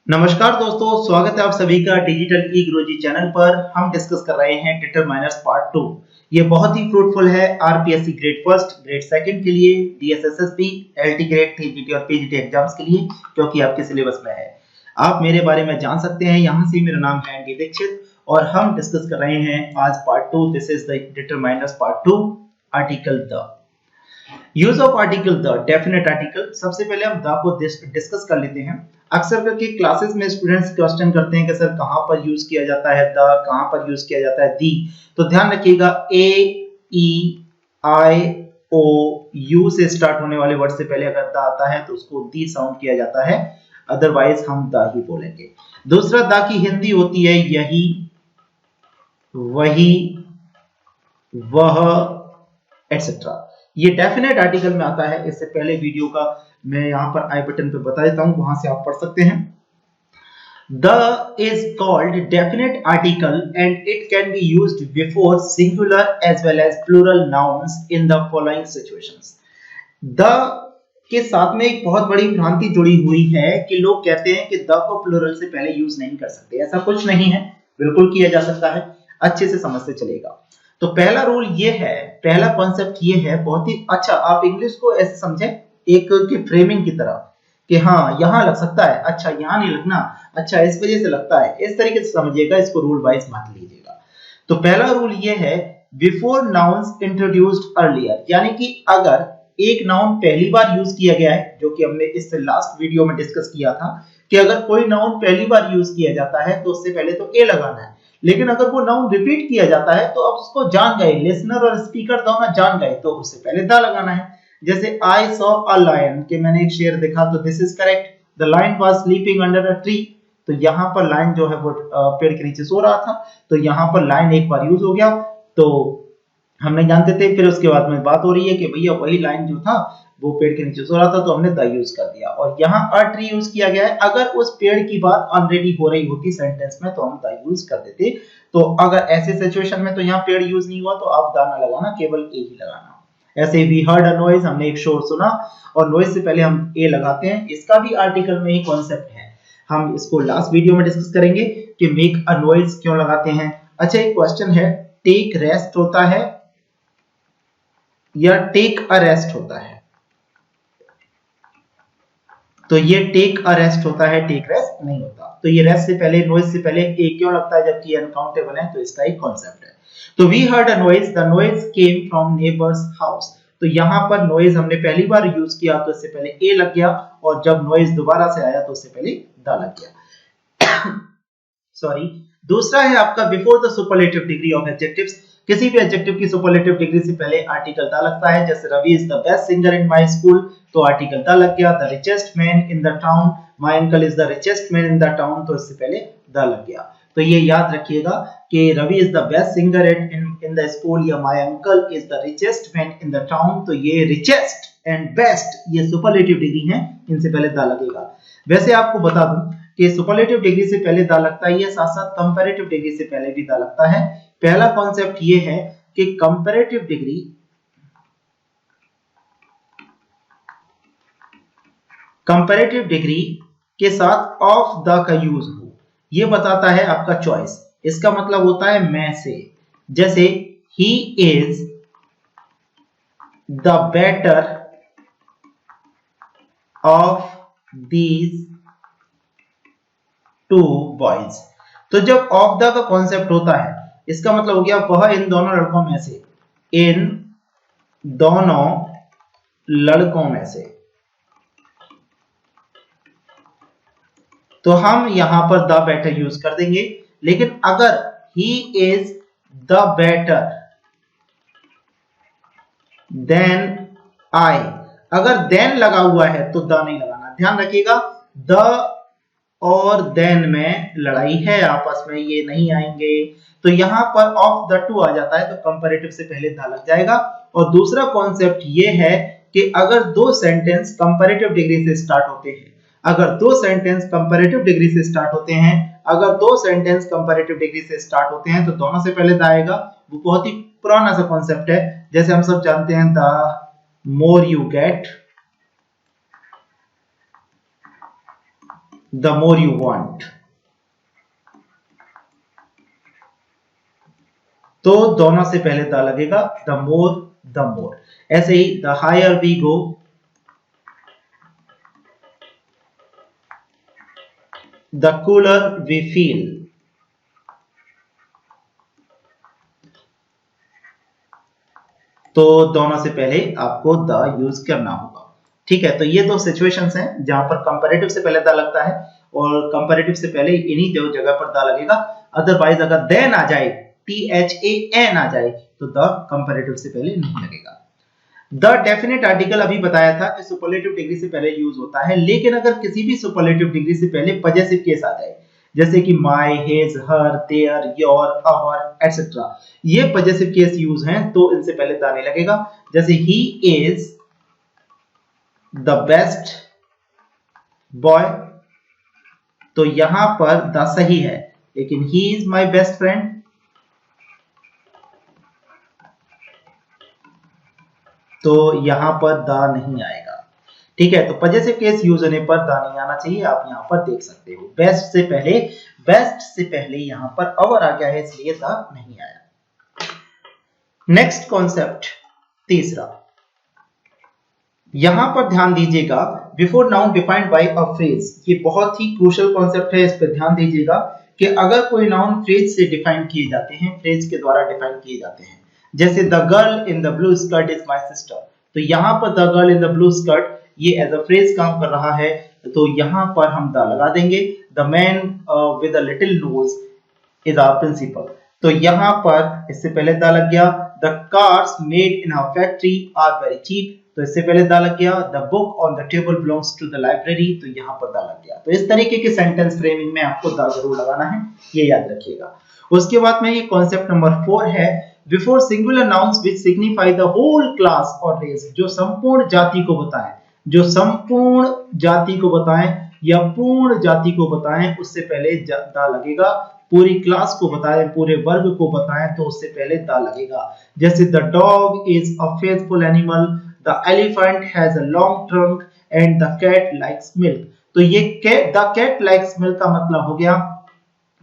नमस्कार दोस्तों, स्वागत है आप सभी का डिजिटल ई गुरुजी चैनल पर। हम डिस्कस कर रहे हैं डिटरमाइनर्स पार्ट 2। ये बहुत ही फ्रूटफुल है RPSC grade first, grade second के लिए, डीएसएसएसबी, एलटी ग्रेड, टीजीटी और पीजीटी एग्जाम्स के लिए, क्योंकि आपके सिलेबस में है। आप मेरे बारे में जान सकते हैं यहाँ से। मेरा नाम है एनडी दीक्षित और हम डिस्कस कर रहे हैं आज part 2। This is the determiners part 2, article the. Use of article the, definite article. सबसे पहले हम द को डिस्कस कर लेते हैं। अक्सर करके क्लासेस में स्टूडेंट्स क्वेश्चन करते हैं कि सर कहां पर यूज किया जाता है द, कहां पर यूज किया जाता है दी। तो ध्यान रखिएगा, ए ई आई ओ यू से स्टार्ट होने वाले वर्ड से पहले अगर द आता है तो उसको दी साउंड किया जाता है, अदरवाइज हम द ही बोलेंगे। दूसरा, द की हिंदी होती है यही, वही, वह, एटसेट्रा। ये डेफिनेट आर्टिकल में आता है। इससे पहले वीडियो का मैं यहां पर आई बटन पे बता देता हूं, वहां से आप पढ़ सकते हैं। The is called definite article and it can be used before singular as well as plural nouns in the following situations. The के साथ में एक बहुत बड़ी भ्रांति जुड़ी हुई है कि लोग कहते हैं कि द को प्लूरल से पहले यूज नहीं कर सकते। ऐसा कुछ नहीं है, बिल्कुल किया जा सकता है। अच्छे से समझ से चलेगा। तो पहला रूल ये है, पहला कॉन्सेप्ट ये है, बहुत ही अच्छा। आप इंग्लिश को ऐसे समझें एक की फ्रेमिंग की तरह कि हाँ यहां लग सकता है, अच्छा यहां नहीं लगना, अच्छा इस वजह से लगता है, इस तरीके से समझिएगा, इसको रूल वाइज मत लीजिएगा। तो पहला रूल ये है, बिफोर नाउन्स इंट्रोड्यूस्ड अर्लियर, यानी कि अगर एक नाउन पहली बार यूज किया गया है, जो कि हमने इससे लास्ट वीडियो में डिस्कस किया था कि अगर कोई नाउन पहली बार यूज किया जाता है तो उससे पहले तो ए लगाना है। लेकिन अगर वो नाउन रिपीट किया जाता है तो आप उसको जान गए, लिसनर और स्पीकर दोनों जान गए, तो उससे पहले द लगाना है। जैसे आई सॉ अ लायन, कि मैंने एक शेर देखा, तो this is correct. The lion was sleeping under a tree, तो यहाँ पर लायन जो है वो पेड़ के नीचे सो रहा था, तो यहाँ पर लायन एक बार यूज हो गया, तो हम नहीं जानते थे। फिर उसके बाद में बात हो रही है कि भैया वही लाइन जो था वो पेड़ के नीचे सो रहा था, तो हमने द यूज कर दिया। और यहाँ अ ट्री यूज किया गया है। अगर उस पेड़ की बात ऑलरेडी हो रही होती सेंटेंस में तो हम द यूज कर देते। तो अगर ऐसे सिचुएशन में तो यहाँ पेड़ यूज नहीं हुआ, तो आप द ना लगाना, केवल ए ही लगाना। ऐसे वी हर्ड अ नॉइज, हमने एक शोर सुना, और नॉइज से पहले हम ए लगाते हैं। इसका भी आर्टिकल में ही कॉन्सेप्ट है, हम इसको लास्ट वीडियो में डिस्कस करेंगे कि मेक अ नॉइज क्यों लगाते हैं। अच्छा, एक क्वेश्चन है, टेक रेस्ट होता है या टेक अ रेस्ट होता है? तो ये टेक अ रेस्ट होता है, टेक रेस्ट नहीं होता। तो ये रेस्ट से पहले, नॉइज से पहले ए क्यों लगता है जबकि अनकाउंटेबल है? तो इसका एक कॉन्सेप्ट है। तो we heard a noise, the noise came from neighbours house. तो यहाँ पर नॉइज हमने पहली बार यूज किया तो इससे पहले ए लग गया, और जब नॉइज दोबारा से आया तो उससे पहले द लग गया। सॉरी। दूसरा है आपका before the superlative degree of adjectives. किसी भी एडजेक्टिव की सुपरलेटिव डिग्री से पहले आर्टिकल द लगता है। जैसे Ravi is the best singer in my school, तो आर्टिकल द लग गया। The richest man in the town, my uncle is the richest man in the town, तो इससे पहले द लग गया। तो ये याद रखिएगा कि Ravi is the best singer in the school या my uncle is the richest man in the town, तो ये रिचेस्ट एंड बेस्ट ये सुपरलेटिव डिग्री है, इनसे पहले द लगेगा। वैसे आपको बता दूं कि सुपरलेटिव डिग्री से पहले द लगता ही है, साथ साथ कंपैरेटिव डिग्री से पहले भी द लगता है। पहला कॉन्सेप्ट ये है कि कंपैरेटिव डिग्री के साथ ऑफ द का यूज हो, ये बताता है आपका चॉइस। इसका मतलब होता है मैं से। जैसे he is the better of these two boys. तो जब ऑफ द का कॉन्सेप्ट होता है, इसका मतलब हो गया वह इन दोनों लड़कों में से, इन दोनों लड़कों में से। तो हम यहां पर द बेटर यूज कर देंगे। लेकिन अगर he is the better than I, अगर देन लगा हुआ है तो द नहीं लगाना। ध्यान रखिएगा, द और देन में लड़ाई है आपस में, ये नहीं आएंगे। तो यहां पर ऑफ द टू आ जाता है, तो कंपैरेटिव से पहले द लग जाएगा। और दूसरा कॉन्सेप्ट ये है कि अगर दो सेंटेंस कंपैरेटिव डिग्री से स्टार्ट होते हैं, अगर दो सेंटेंस कंपैरेटिव डिग्री से स्टार्ट होते हैं, अगर दो सेंटेंस कंपैरेटिव डिग्री से स्टार्ट होते हैं तो दोनों से पहले द आएगा। वो बहुत ही पुराना सा कॉन्सेप्ट है। जैसे हम सब जानते हैं, the more you get the more you want। तो दोनों से पहले द लगेगा, the more the more। ऐसे ही the higher we go, the cooler we feel। तो दोनों से पहले आपको द यूज करना होगा। ठीक है, तो ये दो सिचुएशंस हैं जहां पर कंपैरेटिव से पहले द लगता है और कंपैरेटिव से पहले इन्हीं दो जगह पर द लगेगा। अदरवाइज अगर देन आ जाए, THAN आ जाए, तो द कंपैरेटिव से पहले नहीं लगेगा। द डेफिनेट आर्टिकल अभी बताया था कि सुपरलेटिव डिग्री से पहले यूज होता है, लेकिन अगर किसी भी सुपरलेटिव डिग्री से पहले पजेसिव केस आ जाए, जैसे कि my, his, her, their, your, our etcetera, ये पजेसिव केस यूज हैं, तो इनसे पहले द नहीं लगेगा। जैसे he is the best boy, तो यहां पर द सही है, लेकिन he is my best friend, तो यहां पर द नहीं आएगा। ठीक है, तो पजेसिव केस यूज होने पर द नहीं आना चाहिए, आप यहां पर देख सकते हो। बेस्ट से पहले यहां पर अवर आ गया है, इसलिए द नहीं आया। नेक्स्ट कॉन्सेप्ट तीसरा, यहां पर ध्यान दीजिएगा, before noun defined by a phrase. ये बहुत ही क्रूशियल कॉन्सेप्ट है, इस पर ध्यान दीजिएगा कि अगर कोई नाउन फ्रेज से डिफाइन किए जाते हैं, फ्रेज के द्वारा डिफाइन किए जाते हैं, जैसे the girl in the blue skirt is my sister, तो यहां पर the girl in the blue skirt ये एज अ फ्रेज काम कर रहा है, तो यहां पर हम द लगा देंगे। The man with a little nose is our principal, तो यहां पर इससे पहले द लग गया। The cars made in a factory are very cheap, तो इससे पहले द लग गया। The book on the table belongs to the library, तो यहां पर द लग गया। तो इस तरीके के सेंटेंस फ्रेमिंग में आपको द जरूर लगाना है, ये याद रखिएगा। उसके बाद में ये कॉन्सेप्ट नंबर 4 है, before singular nouns which signify the whole class और रेस, जो संपूर्ण जाति को बताएं, जो संपूर्ण जाति को बताएं या पूर्ण जाति को बताएं, उससे पहले द लगेगा। पूरी क्लास को बताएं, पूरे वर्ग को बताएं, तो उससे पहले द लगेगा। जैसे the dog is a faithful animal, the elephant has a long trunk and the cat likes milk, तो ये द कैट लाइक्स मिल्क का मतलब हो गया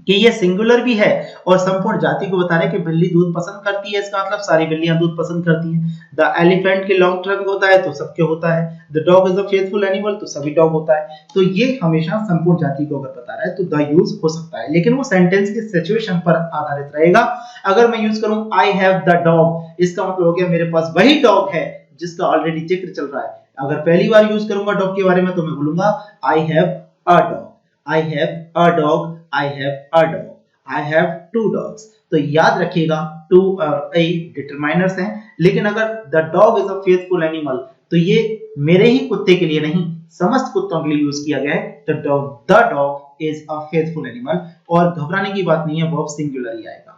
कि ये सिंगुलर भी है और संपूर्ण जाति को बता रहे कि बिल्ली दूध पसंद करती है, इसका मतलब सारी बिल्लियां दूध पसंद करती हैं। द एलिफेंट के लॉन्ग ट्रंक होता है, तो सबके होता है। The dog is a faithful animal, तो सभी डॉग होता है। तो ये हमेशा संपूर्ण जाति को अगर बता रहा है तो द यूज हो सकता है, लेकिन वो सेंटेंस की सिचुएशन पर आधारित रहेगा। अगर मैं यूज करूं आई हैव द डॉग, इसका मतलब हो गया मेरे पास वही डॉग है जिसका ऑलरेडी जिक्र चल रहा है। अगर पहली बार यूज करूंगा डॉग के बारे में, तो मैं बोलूंगा I have a dog, I have a dog, I have a dog, I have 2 dogs। तो याद रखिएगा 2 और a डिटरमाइनर्स हैं, लेकिन अगर the dog is a faithful animal, तो ये मेरे ही कुत्ते के लिए नहीं, समस्त कुत्तों के लिए यूज किया गया है। the dog is a faithful animal, और घबराने की बात नहीं है, वर्ब सिंगुलर ही आएगा।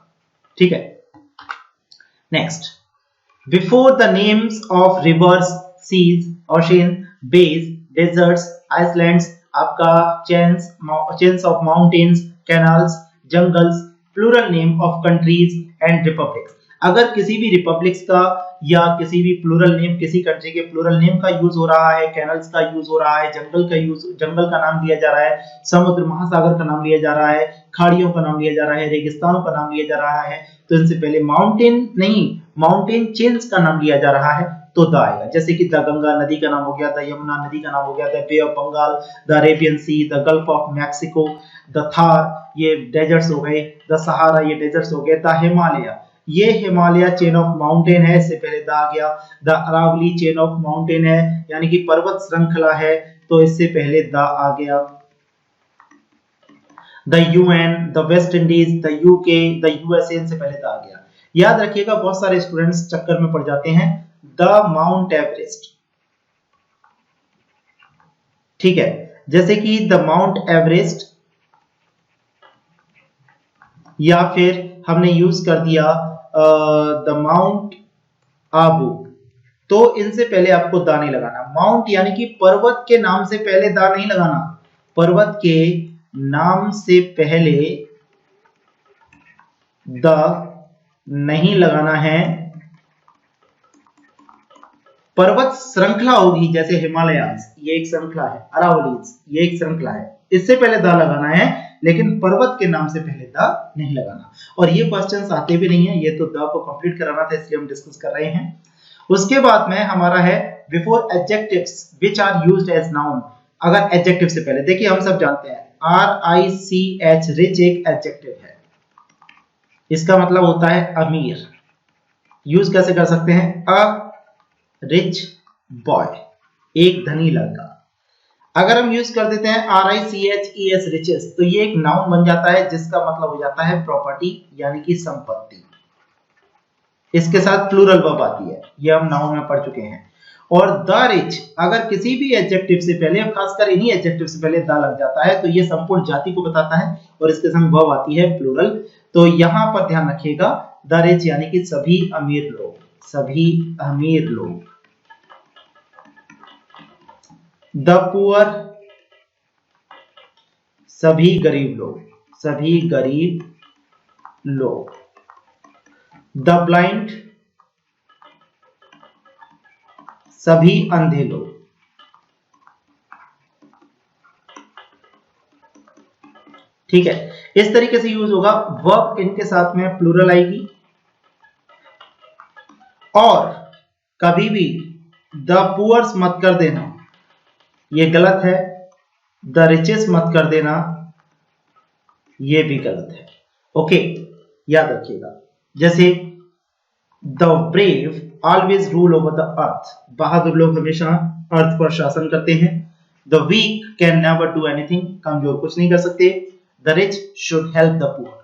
ठीक है, next, before the names of rivers, seas, ocean, bays, deserts, islands, आपका chains of mountains, canals, jungles, plural name of countries and republics. अगर किसी भी रिपब्लिक्स का या किसी भी प्लूरल नेम, किसी कंट्री के प्लूरल नेम का यूज हो रहा है, कैनल्स का यूज हो रहा है, जंगल का नाम लिया जा रहा है, समुद्र महासागर का नाम लिया जा रहा है, खाड़ियों का नाम लिया जा रहा है, रेगिस्तानों का नाम लिया जा रहा है, तो इनसे पहले माउंटेन नहीं, माउंटेन चेन्स का नाम लिया जा रहा है, तो द आएगा। जैसे कि द गंगा नदी का नाम हो गया, द यमुना नदी का नाम हो गया, the bay of Bengal, the Arabian sea, the gulf of Mexico, the Thar, ये डेजर्ट्स हो गए, द सहारा, ये डेजर्ट्स हो गए, द हिमालय, ये हिमालय चेन ऑफ माउंटेन है, इससे पहले द आ गया। The Aravalli chain of mountain है, यानी कि पर्वत श्रृंखला है, तो इससे पहले द आ गया। The UN, the West Indies, the UK, the USA, से पहले द आ गया। याद रखिएगा, बहुत सारे स्टूडेंट्स चक्कर में पड़ जाते हैं, द माउंट एवरेस्ट। ठीक है, जैसे कि द माउंट एवरेस्ट, या फिर हमने यूज कर दिया द माउंट आबू, तो इनसे पहले आपको दा नहीं लगाना। माउंट यानी कि पर्वत के नाम से पहले दा नहीं लगाना, पर्वत के नाम से पहले द नहीं लगाना है। पर्वत श्रृंखला होगी, जैसे हिमालयास, ये एक श्रृंखला है, अरावलीज, ये एक श्रृंखला है, इससे पहले द लगाना है, लेकिन पर्वत के नाम से पहले द नहीं लगाना। और ये क्वेश्चंस आते भी नहीं है, ये तो द को कंप्लीट कराना था इसलिए हम डिस्कस कर रहे हैं। उसके बाद में हमारा है before adjectives which are used as noun. अगर एडजेक्टिव से पहले, देखिए हम सब जानते हैं RICH रिच एक एडजेक्टिव है, इसका मतलब होता है अमीर। यूज कैसे कर सकते हैं? अ रिच बॉय, एक धनी लड़का। अगर हम यूज कर देते हैं RICHES रिचेस, तो ये एक नाउन बन जाता है जिसका मतलब हो जाता है प्रॉपर्टी यानी कि संपत्ति। इसके साथ प्लूरल वर्ब आती है, ये हम नाउन में पढ़ चुके हैं। और द रिच अगर किसी भी एडजेक्टिव से पहले, खासकर इन्हीं एडजेक्टिव से पहले द लग जाता है तो ये संपूर्ण जाति को बताता है और इसके संग वर्ब आती है प्लूरल। तो यहां पर ध्यान रखिएगा, द रिच यानी कि सभी अमीर लोग, सभी अमीर लोग। द पुअर सभी गरीब लोग, सभी गरीब लोग। द ब्लाइंड सभी अंधे लोग। ठीक है, इस तरीके से यूज होगा। वर्ब इनके साथ में प्लूरल आएगी और कभी भी द पुअर्स मत कर देना, ये गलत है। द रिचेस मत कर देना, ये भी गलत है। ओके, याद रखिएगा। जैसे the brave always rule over the earth, बहादुर लोग हमेशा अर्थ पर शासन करते हैं। The weak can never do anything, कमजोर कुछ नहीं कर सकते। The rich should help the poor,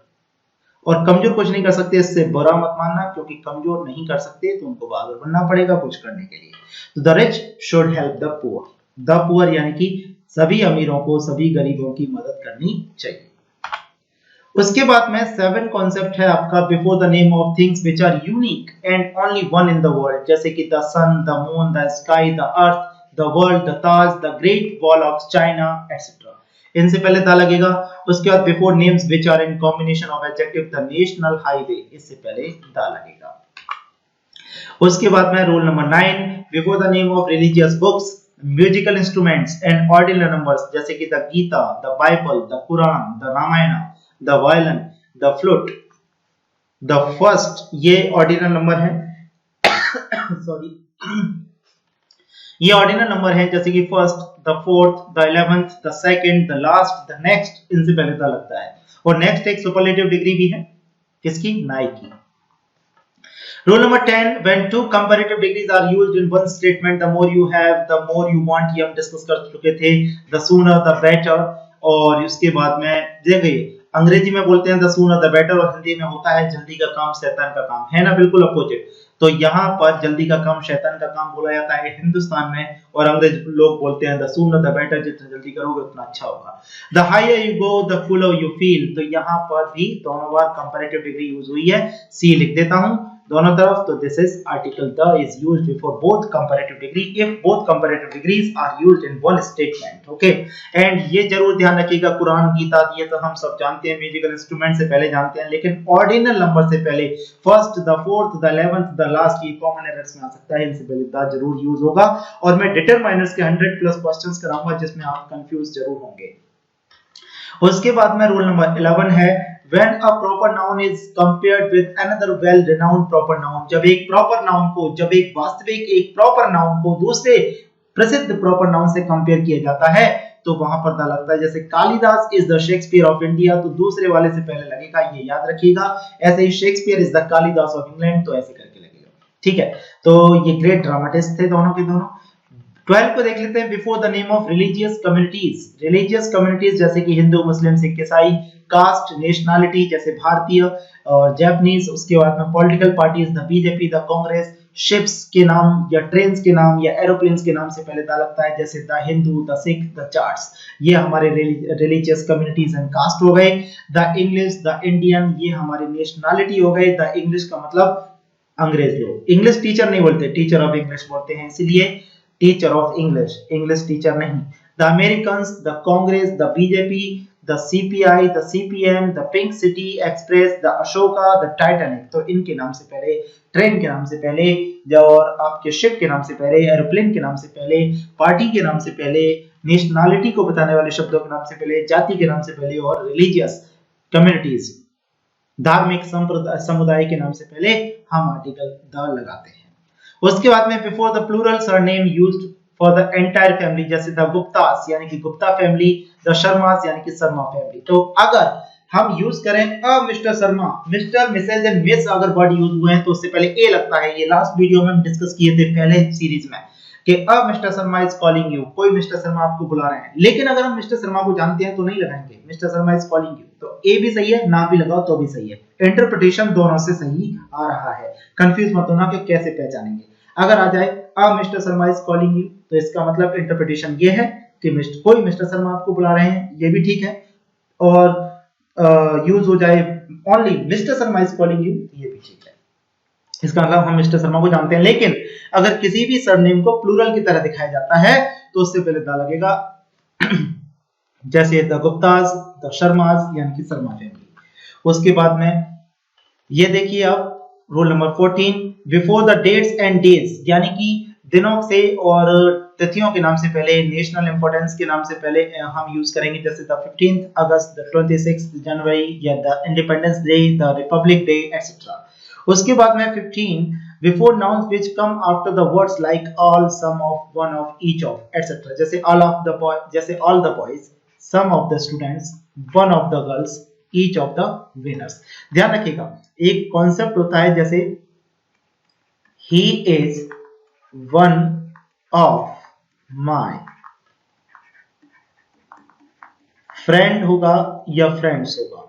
और कमजोर कुछ नहीं कर सकते इससे बुरा मत मानना, क्योंकि कमजोर नहीं कर सकते तो उनको बहादुर बनना पड़ेगा कुछ करने के लिए। तो the rich should help the poor, the poor यानी कि सभी अमीरों को, सभी गरीबों की मदद करनी चाहिए। उसके बाद में 7 कॉन्सेप्ट है आपका before the name of things which are unique and only one in the world, जैसे कि the sun, the moon, the sky, the earth, the world, the Taj, the Great Wall of China etcetera. इनसे पहले the लगेगा। उसके बाद before names which are in combination of adjective, the national highway, इससे पहले the लगेगा। उसके बाद में rule number 9 before the name of religious books, musical instruments and ordinal numbers, जैसे कि the Gita, the Bible, the Quran, the Ramayana, the violin, the flute, the first, ये ordinal number है सॉरी ये ऑर्डिनल नंबर है, जैसे कि first, the fourth, the 11th, the second, the last, the next, इनसे पहले द लगता है। और नेक्स्ट एक सुपरलेटिव डिग्री भी है, किसकी? नाई की। Rule number 10, when two comparative degrees are used in one statement, the more you have, the more you want, ये हम डिस्कस कर चुके थे। The sooner the better, और उसके बाद में देखिए अंग्रेजी में बोलते हैं the sooner the better, और हिंदी में होता है जल्दी का काम शैतान का काम, है ना, बिल्कुल अपोजिट। तो यहाँ पर जल्दी का काम शैतान का काम बोला जाता है हिंदुस्तान में, और अंग्रेज लोग बोलते हैं the sooner the better, जितना जल्दी करोगे उतना अच्छा होगा। The higher you go, the fuller you feel, तो यहाँ पर भी दोनों बार कंपैरेटिव डिग्री यूज हुई है, सी लिख देता हूँ दोनों तरफ। तो this is article the is used before both comparative degree if both comparative degrees are used in one statement, okay। And ये जरूर ध्यान रखिएगा, कुरान, गीता, ये तो हम सब जानते हैं, म्यूजिकल इंस्ट्रूमेंट से पहले जानते हैं, लेकिन ऑर्डिनल नंबर से पहले first, the fourth, the 11th, the last, ये कॉमन एरर्स में आ सकता है, इनसे पहले द जरूर यूज होगा। और मैं डिटरमाइनर्स के 100+ क्वेश्चंस कराऊंगा जिसमें आप कंफ्यूज जरूर होंगे। उसके बाद में रूल नंबर 11 है when a proper noun is compared with another well renowned proper noun, जब एक proper noun को, जब एक वास्तविक एक proper noun को दूसरे प्रसिद्ध proper noun से कंपेयर किया जाता है तो वहां पर द लगता है। जैसे Kalidas is the Shakespeare of India, तो दूसरे वाले से पहले लगेगा, ये याद रखिएगा। ऐसे ही Shakespeare is the Kalidas of England, तो ऐसे करके लगेगा, ठीक है। तो ये ग्रेट ड्रामाटिस्ट थे दोनों के दोनों। 12 को देख लेते हैं before the name of religious communities. Religious communities जैसे कि हिंदू, मुस्लिम, सिख, ईसाई। कास्ट, नेशनैलिटी जैसे भारतीय और जापानीज। उसके बाद में political parties, the BJP, the Congress. Ships के नाम या ट्रेन्स के नाम या एरोप्लेन्स के नाम से पहले द लगता है, जैसे the Hindu, the Sikh, the charts. ये हमारे रिलीजियस कम्युनिटीज एंड कास्ट हो गए। द इंग्लिश, द इंडियन, ये हमारी नेशनैलिटी हो गई। द इंग्लिश का मतलब अंग्रेज लोग, इंग्लिश टीचर नहीं बोलते, टीचर ऑफ इंग्लिश बोलते हैं, इसलिए teacher of English, English teacher नहीं। The Americans, the Congress, the BJP, the CPI, the CPM, the Pink City Express, the Ashoka, the Titanic. तो इनके नाम से पहले, ट्रेन के नाम से पहले, और आपके शिप के नाम से पहले, एरोप्लेन के नाम से पहले, पार्टी के नाम से पहले, नेशनैलिटी को बताने वाले शब्दों के नाम से पहले, जाति के नाम से पहले, और रिलीजियस कम्युनिटीज, धार्मिक समुदाय के नाम से पहले हम आर्टिकल द लगाते हैं। उसके बाद में before the plural surname used for the entire family, जैसे द गुप्तास यानी कि गुप्ता फैमिली, द शर्मास यानी कि शर्मा फैमिली। तो अगर हम यूज करें a Mister Sharma, Mister, Mrs and Miss अगर वर्ड यूज हुए हैं तो उससे पहले ए लगता है। ये लास्ट वीडियो में हम डिस्कस किए थे पहले सीरीज में कि a Mister Sharma is calling you, कोई मिस्टर शर्मा आपको बुला रहे हैं। लेकिन अगर हम मिस्टर शर्मा को जानते हैं तो नहीं लगाएंगे, mister Sharma is calling you, तो ए भी सही है, ना भी लगाओ तो भी सही है। इंटरप्रिटेशन दोनों से सही आ रहा है, कंफ्यूज मत होना कि कैसे पहचानेंगे। अगर आ जाए a Mister Sharma is calling you तो इसका मतलब इंटरप्रिटेशन ये है कि कोई मिस्टर शर्मा आपको बुला रहे हैं, ये भी ठीक है। और यूज हो जाए only mister Sharma is calling you, ये भी ठीक है। इसका मतलब हम मिस्टर शर्मा को जानते हैं। लेकिन अगर किसी भी सरनेम को प्लूरल की तरह दिखाया जाता है तो उससे पहले द लगेगा, जैसे द गुप्तास, द शर्मास यानी कि शर्मा फैमिली। उसके बाद में ये देखिए आप rule number 14, before the dates and days यानी कि दिनों से और तिथियों के नाम से पहले, नेशनल इंपोर्टेंस के नाम से पहले हम यूज करेंगे, जैसे the 15th August, the 26th January, या the Independence Day, the Republic Day etcetera. उसके बाद में 15 before nouns which come after the words like all, some of, one of, each of etcetera, जैसे ऑल ऑफ द बॉय, जैसे all the boys, some of the students, one of the girls, each of the winners. ध्यान रखिएगा एक concept होता है, जैसे he is one of my, friend होगा या फ्रेंड्स होगा,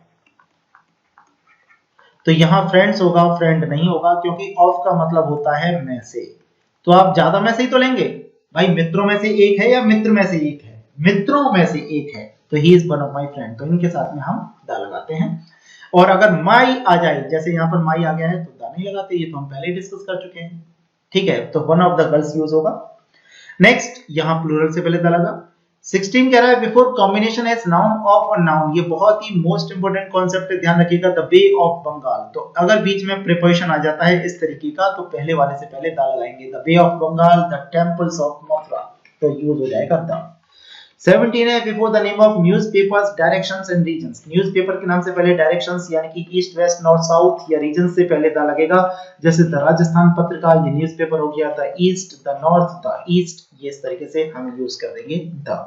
तो यहां फ्रेंड्स होगा, फ्रेंड नहीं होगा, क्योंकि ऑफ का मतलब होता है में से। तो आप ज्यादा में से ही तो लेंगे भाई, मित्रों में से एक है या मित्र में से एक है, मित्रों में से एक है, तो ही is one of my friend, तो इनके साथ में हम द लगाते हैं। और अगर माई आ जाए, जैसे यहाँ पर माई आ गया है तो द नहीं लगाते, ये तो हम पहले डिस्कस कर चुके हैं, ठीक है। तो one of the girls use होगा। नेक्स्ट यहाँ प्लूरल से पहले द लगा। 16 कह रहा है before combination as noun of और नाउन, ये बहुत ही मोस्ट इंपोर्टेंट कॉन्सेप्ट है, ध्यान रखिएगा। द बे ऑफ बंगाल, तो अगर बीच में प्रीपोजिशन आ जाता है इस तरीके का तो पहले वाले से पहले द लगाएंगे। The bay of Bengal, the temples of Mathura, तो यूज हो जाएगा द। 17 है before the name of newspapers, directions and regions, newspaper के नाम से पहले डायरेक्शंस यानी कि ईस्ट, वेस्ट, नॉर्थ, साउथ या रीजन से पहले द लगेगा, जैसे द राजस्थान पत्रिका, ये न्यूज़पेपर हो गया, the east, the north, the east, ये इस तरीके से हम यूज कर देंगे द।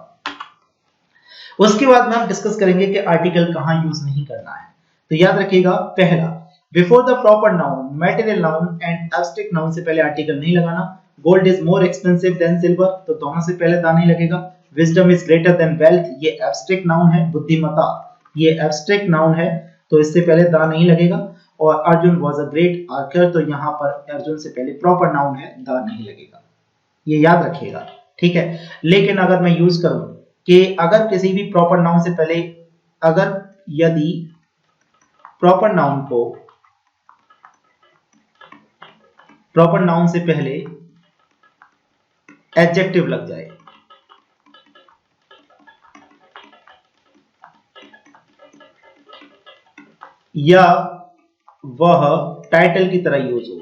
उसके बाद में हम डिस्कस करेंगे कि आर्टिकल कहां यूज नहीं करना है। तो याद रखिएगा, पहला before the proper noun, material noun and abstract noun से पहले आर्टिकल नहीं लगाना। Gold is more expensive than silver, तो दोनों से पहले द नहीं लगेगा। Wisdom is greater than wealth, ये एब्स्ट्रैक्ट नाउन है, बुद्धिमत्ता ये एब्स्ट्रैक्ट नाउन है, तो इससे पहले द नहीं लगेगा। और Arjun was a great Archer, तो यहाँ पर अर्जुन से पहले प्रॉपर नाउन है, द नहीं लगेगा, ये याद रखिएगा, ठीक है। लेकिन अगर मैं यूज करूं कि अगर किसी भी प्रॉपर नाउन से पहले, अगर यदि प्रॉपर नाउन से पहले एडजेक्टिव लग जाए, या वह टाइटल की तरह यूज हो,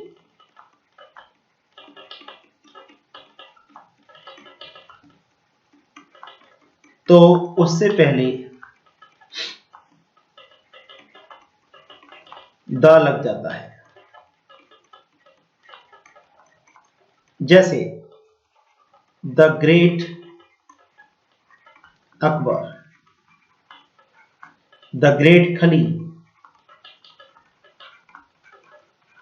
तो उससे पहले द लग जाता है। जैसे the great Akbar, the great खली,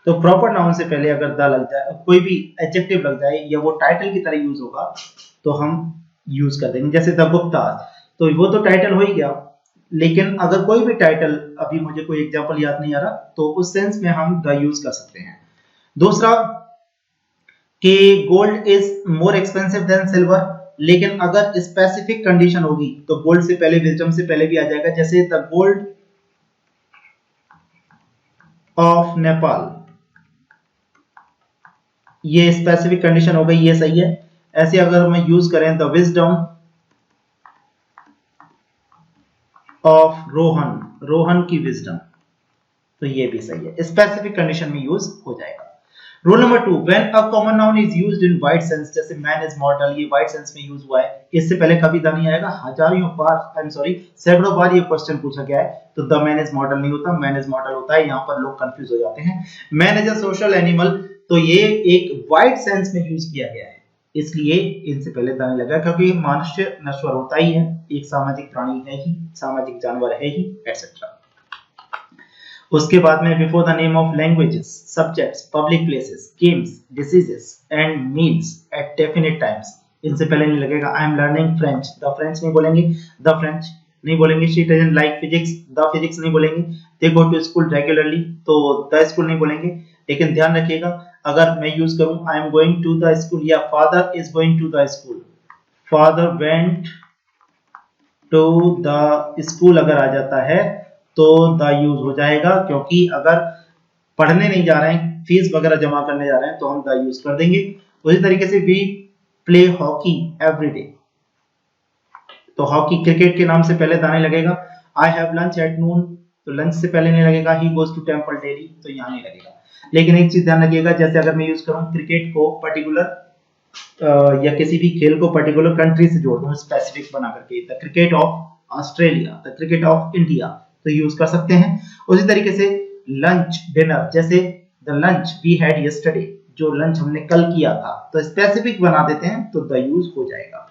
तो प्रॉपर नाउन से पहले अगर द लग जाए, कोई भी एडजेक्टिव लग जाए या वो टाइटल की तरह यूज होगा तो हम यूज कर देंगे। जैसे द गुप्ता, तो वो तो टाइटल हो ही गया, लेकिन अगर कोई भी टाइटल, अभी मुझे कोई एग्जांपल याद नहीं आ रहा, तो उस सेंस में हम द यूज कर सकते हैं। दूसरा कि gold is more expensive than silver, लेकिन अगर स्पेसिफिक कंडीशन होगी तो गोल्ड से पहले, विजडम से पहले भी आ जाएगा। जैसे द गोल्ड ऑफ नेपाल, ये स्पेसिफिक कंडीशन हो गई, ये सही है। ऐसे अगर हम यूज करें the wisdom of Rohan, Rohan की विजडम, तो ये भी सही है, स्पेसिफिक कंडीशन में यूज हो जाएगा। Rule number 2, when a common noun is used in wide sense, जैसे मैन इज मॉर्टल, ये वाइड सेंस में यूज हुआ है, इससे पहले कभी द नहीं आएगा, हजारों बार, आई एम सॉरी सैकड़ों बार ये क्वेश्चन पूछा गया है, तो द मैन इज मॉर्टल नहीं होता, मैन इज मॉर्टल होता है, यहाँ पर लोग कंफ्यूज हो जाते हैं। Man is a social animal, तो ये एक वाइड सेंस में यूज किया गया है, इसलिए इनसे पहले द नहीं लगा, क्योंकि मनुष्य नश्वर होता ही है, एक सामाजिक प्राणी है ही, सामाजिक जानवर है ही, एटसेट्रा। उसके बाद में before the name of languages, subjects, public places, games, diseases and meals at definite times, इनसे पहले नहीं लगेगा। I am learning French, the French नहीं बोलेंगे, द फ्रेंच नहीं बोलेंगे। She doesn't like physics, the physics नहीं बोलेंगे। They go to school regularly, तो द स्कूल नहीं बोलेंगे। लेकिन ध्यान रखिएगा, अगर मैं यूज करूं I am going to the school या father is going to the school, father went to the school अगर आ जाता है तो द यूज हो जाएगा, क्योंकि अगर पढ़ने नहीं जा रहे हैं, फीस वगैरह जमा करने जा रहे हैं, तो हम द यूज कर देंगे। उसी तरीके से we play hockey every day, तो हॉकी क्रिकेट के नाम से पहले द नहीं लगेगा। I have lunch at noon, तो लंच से पहले नहीं लगेगा। He goes to temple daily, तो यहाँ नहीं लगेगा। लेकिन एक चीज ध्यान रखिएगा, जैसे अगर मैं यूज करूं क्रिकेट को पर्टिकुलर या किसी भी खेल को पर्टिकुलर कंट्री से जोड़ दूं, स्पेसिफिक बना करके, the cricket of Australia, the cricket of India, तो यूज कर सकते हैं। उसी तरीके से लंच, डिनर, जैसे the lunch we had yesterday, जो लंच हमने कल किया था, तो स्पेसिफिक बना देते हैं, तो द यूज हो जाएगा।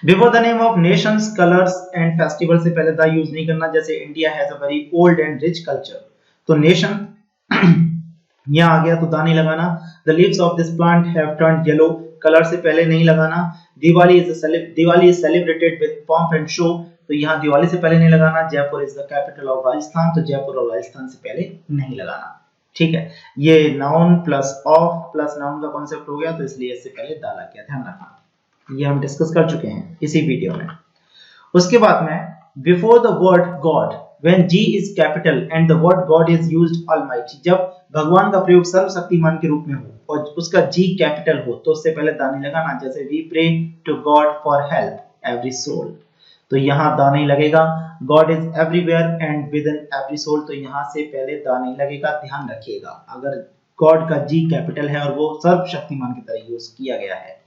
Before the name of nations, colours and festival से पहले द यूज नहीं करना, जैसे India has a very old and rich culture, तो नेशन यहाँ आ गया तो द नहीं लगाना। The leaves of this plant have turned yellow, colour से पहले नहीं लगाना। Diwali is celebrated with pomp and show, तो यहाँ दिवाली से पहले नहीं लगाना। Jaipur is the capital of Rajasthan, तो जयपुर और राजस्थान से पहले नहीं लगाना। ठीक है, ये noun plus of plus noun का कॉन्सेप्ट हो गया, तो इसलिए इससे पहले द लग गया, ध्यान रखना। ये हम डिस्कस कर चुके हैं इसी वीडियो में। उसके बाद में before the word God, when G is capital and the word God is used almighty, जब भगवान का प्रयोग सर्वशक्तिमान के रूप में हो और उसका जी कैपिटल हो, तो उससे पहले द नहीं लगाना। जैसे we pray to God for help every soul, तो यहाँ द नहीं लगेगा। God is everywhere and within every soul, तो यहाँ से पहले द नहीं लगेगा, ध्यान रखिएगा। अगर गॉड का जी कैपिटल है और वो सर्वशक्तिमान की तरह यूज किया गया है।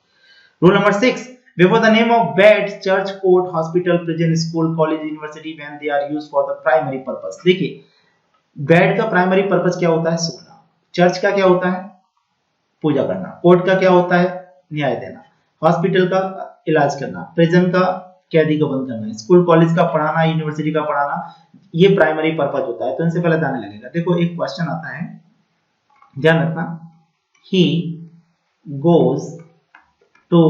Rule number 6, before the name of bed, church, court, hospital, prison, school, college, university, when they are used for the primary purpose. देखिए, बेड का प्राइमरी पर्पस क्या होता है? सोना। चर्च का क्या होता है? पूजा करना। कोर्ट का क्या होता है? न्याय देना। हॉस्पिटल का इलाज करना। प्रिजन का कैदी को बंद करना। स्कूल कॉलेज का पढ़ाना, यूनिवर्सिटी का पढ़ाना, ये प्राइमरी पर्पस होता है, तो इनसे पहले दाने लगेगा। देखो एक क्वेश्चन आता है, ध्यान रखना, he goes to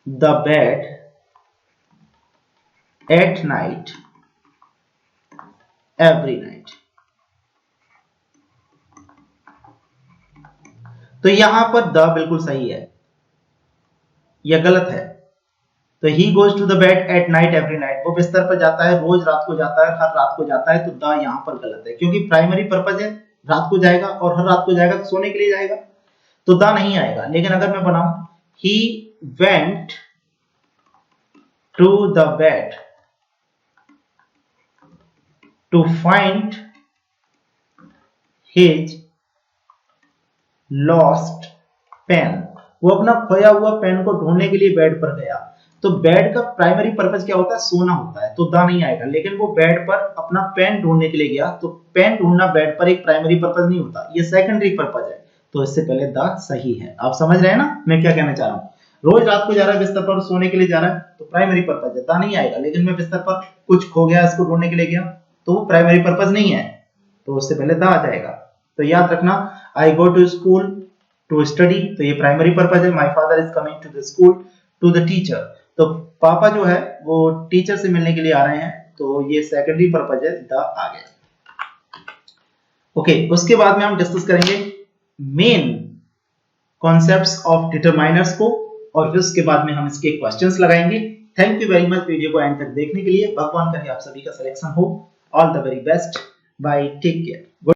the bed at night every night, तो यहां पर द बिल्कुल सही है या गलत है? तो he goes to the bed at night every night, वो बिस्तर पर जाता है, रोज रात को जाता है, हर रात को जाता है, तो द यहां पर गलत है, क्योंकि प्राइमरी पर्पस है, रात को जाएगा और हर रात को जाएगा, तो सोने के लिए जाएगा, तो द नहीं आएगा। लेकिन अगर मैं बनाऊं he went to the bed to find his lost pen, वो अपना खोया हुआ पेन को ढूंढने के लिए बेड पर गया, तो बेड का प्राइमरी पर्पस क्या होता है? सोना होता है, तो द नहीं आएगा। लेकिन वो बेड पर अपना पेन ढूंढने के लिए गया, तो पेन ढूंढना बेड पर एक प्राइमरी पर्पस नहीं होता, ये सेकेंडरी पर्पस है, तो इससे पहले द सही है। आप समझ रहे हैं ना मैं क्या कहना चाह रहा हूँ? रोज रात को जा रहा है बिस्तर पर, सोने के लिए जा रहा है, तो प्राइमरी पर्पस है, द नहीं आएगा। लेकिन मैं बिस्तर पर कुछ खो गया, इसको ढूंढने के लिए गया, तो वो प्राइमरी पर्पस नहीं है, तो उससे पहले द आ जाएगा। तो याद रखना, I go to school to study, तो ये प्राइमरी पर्पस है। My father is coming to the school to the teacher, तो पापा जो है वो टीचर से मिलने के लिए आ रहे हैं, तो ये सेकेंडरी पर्पस है, द आ गया। ओके, उसके बाद में हम डिस्कस करेंगे मेन कॉन्सेप्ट्स ऑफ डिटरमाइनर्स को, और फिर उसके बाद में हम इसके क्वेश्चंस लगाएंगे। Thank you very much video को एंड तक देखने के लिए। भगवान करे आप सभी का सिलेक्शन हो। All the very best, bye, take care.